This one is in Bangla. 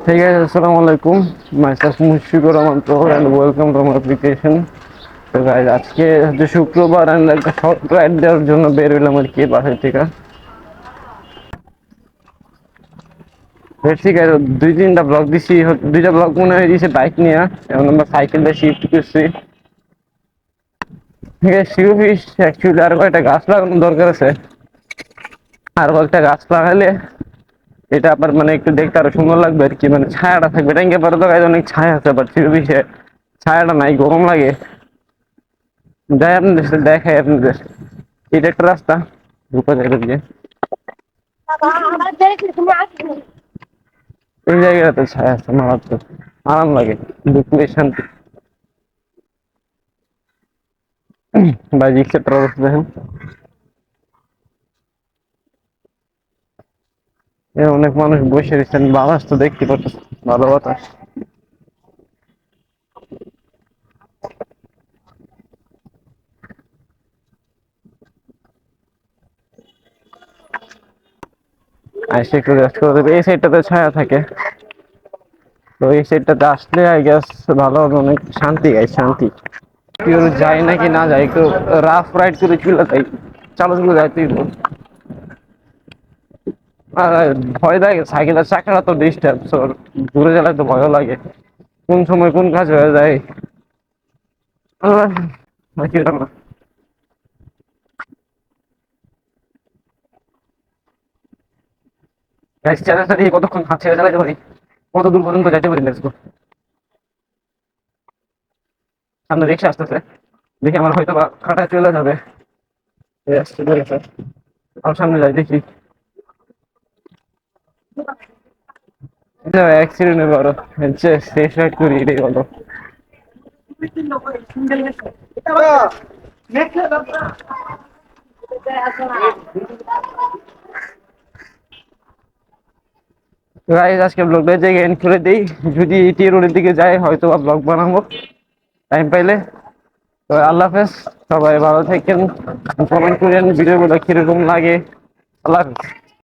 Hey guys, Assalamu alaikum. Myself Mushfiqur Amanto and welcome to my application. তো গাইজ আজকে হচ্ছে শুক্রবার আমি একটা শর্ট রাইড দেওয়ার জন্য বের হইলাম আর কি বাসা থেকে। ঠিক আছে, দুই তিনটা ব্লগ দিছি, দুইটা ব্লগ মনে হয় দিয়েছে বাইক নিয়ে। এখন আমরা সাইকেলটা শিফট করছি। ঠিক আছে, শিওফিস অ্যাকচুয়ালি আর কয়েকটা গাছ লাগানোর দরকার আছে। আর কয়েকটা গাছ লাগালে এটা আবার মানে একটু দেখতে আরো সুন্দর লাগবে আর কি, মানে ছায়াটা থাকবে। ট্যাঙ্কে পারে তো গাইজ অনেক ছায়া আছে, বাট শিওফিসে ছায়াটা নাই, গরম লাগে। যাই আপনাদের সাথে দেখাই আপনাদের। এটা একটা রাস্তা ঢুকা যায় দিয়ে, এই জায়গাটাতে ছায়া আছে, মারাত্মক আরাম লাগে, ঢুকলে শান্তি। বা রিক্সাটার অবস্থা দেখেন, অনেক মানুষ বসে রয়েছেন, বাতাস তো দেখতে পাচ্ছেন, ভালো বাতাস। আইসে একটু রেস্ট করে দেবে, এই সাইডটাতে ছায়া থাকে। তো এই সাইডটাতে আসলে আই গেস ভালো হবে, অনেক শান্তি গাই, শান্তি। কেউ যায় নাকি না যায়, একটু রাফ রাইড করে চলে যাই, চালু চলে যাইতেই। আর ভয় লাগে, সাইকেলের চাকাটা তো ডিস্টার্ব, ঘুরে গেলে তো ভয় লাগে, কোন সময় কোন কাজ হয়ে যায়। আল্লাহ, নাকি না। কতক্ষণ হাত ছেড়ে চালাতে পারি, কত দূর পর্যন্ত যাইতে পারি, লেটস গো। সামনে রিক্সা আসতেছে, দেখি আমার হয়তো বা কাটা চলে যাবে। এই আসতে চলেছে, আর সামনে যাই দেখি। অ্যাক্সিডেন্ট বড় হচ্ছে, শেষ রাইড করি, এটাই বলো। গাইস আজকে ব্লগটা জায়গায় এন্ড করে দেই। যদি টি রোডের দিকে যাই হয়তো বা ব্লগ বানাবো টাইম পাইলে। তো আল্লাহ হাফেজ, সবাই ভালো থাকেন, কমেন্ট করেন ভিডিওগুলো কিরকম লাগে। আল্লাহ হাফেজ।